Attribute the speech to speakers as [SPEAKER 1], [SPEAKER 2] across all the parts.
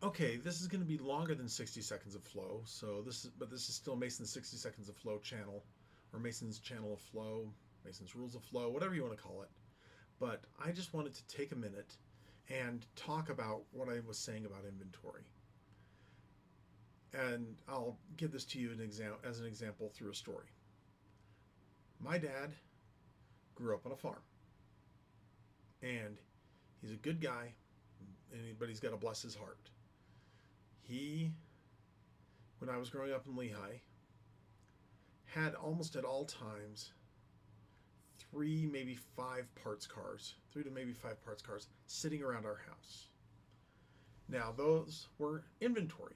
[SPEAKER 1] Okay, this is going to be longer than 60 seconds of flow. This is still Mason's 60 seconds of flow channel, or Mason's channel of flow, Mason's rules of flow, whatever you want to call it. But I just wanted to take a minute and talk about what I was saying about inventory. And I'll give this to you as an example through a story. My dad grew up on a farm, and he's a good guy, but he's got to bless his heart. He, when I was growing up in Lehigh, had almost at all times three to maybe five parts cars sitting around our house. Now, those were inventory.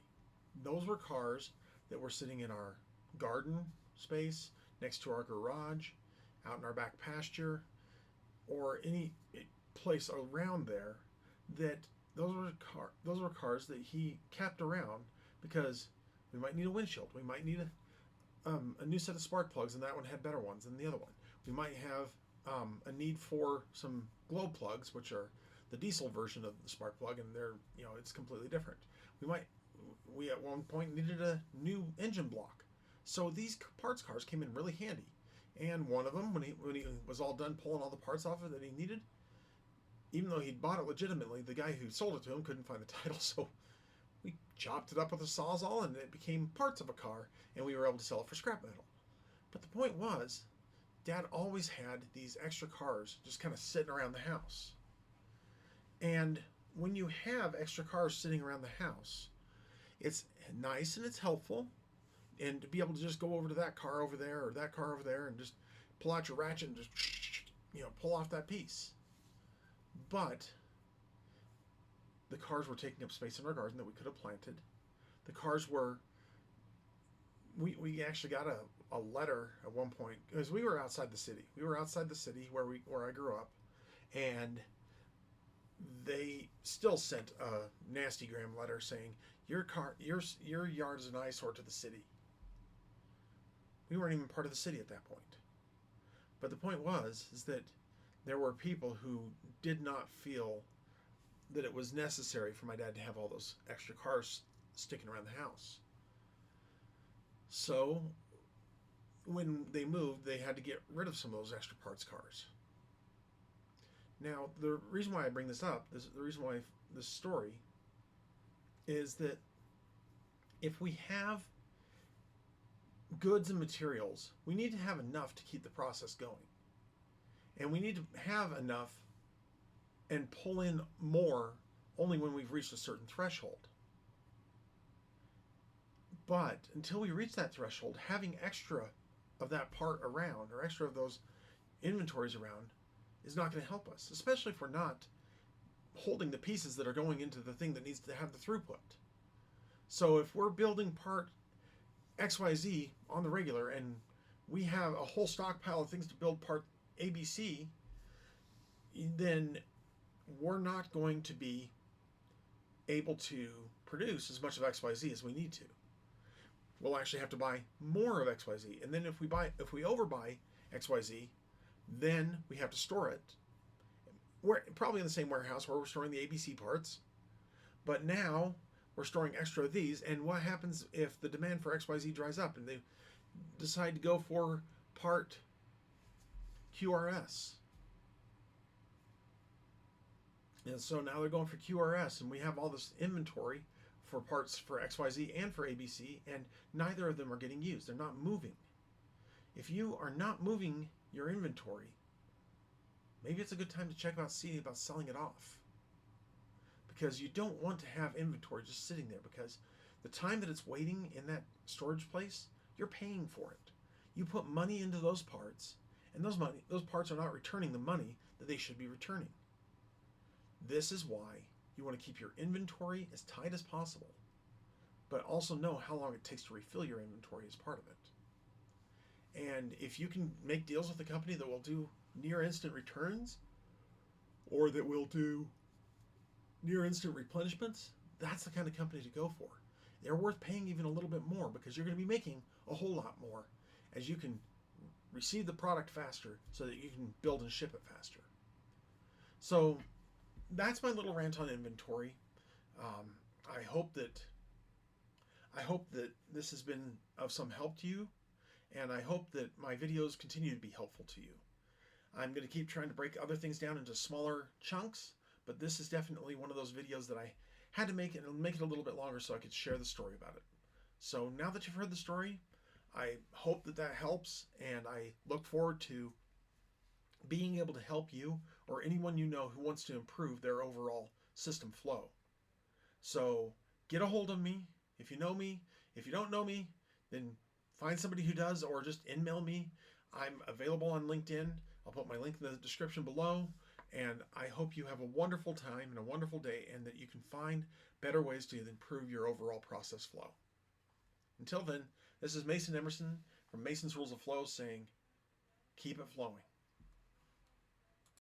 [SPEAKER 1] Those were cars that were sitting in our garden space, next to our garage, out in our back pasture, or any place around there. That those were cars that he kept around because we might need a windshield. We might need a new set of spark plugs, and that one had better ones than the other one. We might have a need for some glow plugs, which are the diesel version of the spark plug, and it's completely different. We at one point needed a new engine block. So these parts cars came in really handy. And one of them, when he was all done pulling all the parts off of it that he needed, even though he'd bought it legitimately, the guy who sold it to him couldn't find the title, so we chopped it up with a sawzall and it became parts of a car, and we were able to sell it for scrap metal. But the point was, Dad always had these extra cars just kind of sitting around the house. And when you have extra cars sitting around the house, it's nice and it's helpful, and to be able to just go over to that car over there or that car over there and just pull out your ratchet and just pull off that piece. But the cars were taking up space in our garden that we could have planted. The cars were, we actually got a letter at one point, because we were outside the city. We were outside the city where I grew up, and they still sent a nasty gram letter saying, your yard is an eyesore to the city. We weren't even part of the city at that point. But the point is that there were people who did not feel that it was necessary for my dad to have all those extra cars sticking around the house. So when they moved, they had to get rid of some of those extra parts cars. Now, the reason why I bring this up, the reason why this story, is that if we have goods and materials, we need to have enough to keep the process going. And we need to have enough and pull in more only when we've reached a certain threshold. But until we reach that threshold, having extra of that part around, or extra of those inventories around, is not going to help us, especially if we're not holding the pieces that are going into the thing that needs to have the throughput. So if we're building part XYZ on the regular and we have a whole stockpile of things to build part ABC, then we're not going to be able to produce as much of XYZ as we need to. We'll actually have to buy more of XYZ. And then if we overbuy XYZ, then we have to store it. We're probably in the same warehouse where we're storing the ABC parts, but now we're storing extra of these. And what happens if the demand for XYZ dries up and they decide to go for part QRS? And so now they're going for QRS, and we have all this inventory for parts for XYZ and for ABC, and neither of them are getting used. They're not moving. If you are not moving your inventory, maybe it's a good time to check about selling it off. Because you don't want to have inventory just sitting there, because the time that it's waiting in that storage place, you're paying for it. You put money into those parts, and those parts are not returning the money that they should be returning. This is why you want to keep your inventory as tight as possible, but also know how long it takes to refill your inventory as part of it. And if you can make deals with a company that will do near instant returns, or that will do near instant replenishments, that's the kind of company to go for. They're worth paying even a little bit more, because you're going to be making a whole lot more as you can receive the product faster so that you can build and ship it faster. So that's my little rant on inventory. I hope that this has been of some help to you, and I hope that my videos continue to be helpful to you. I'm going to keep trying to break other things down into smaller chunks, but this is definitely one of those videos that I had to make it a little bit longer so I could share the story about it. So now that you've heard the story, I hope that that helps, and I look forward to being able to help you or anyone you know who wants to improve their overall system flow. So get a hold of me if you know me. If you don't know me, then find somebody who does, or just email me. I'm available on LinkedIn. I'll put my link in the description below. And I hope you have a wonderful time and a wonderful day, and that you can find better ways to improve your overall process flow. Until then, this is Mason Emerson from Mason's Rules of Flow saying, keep it flowing.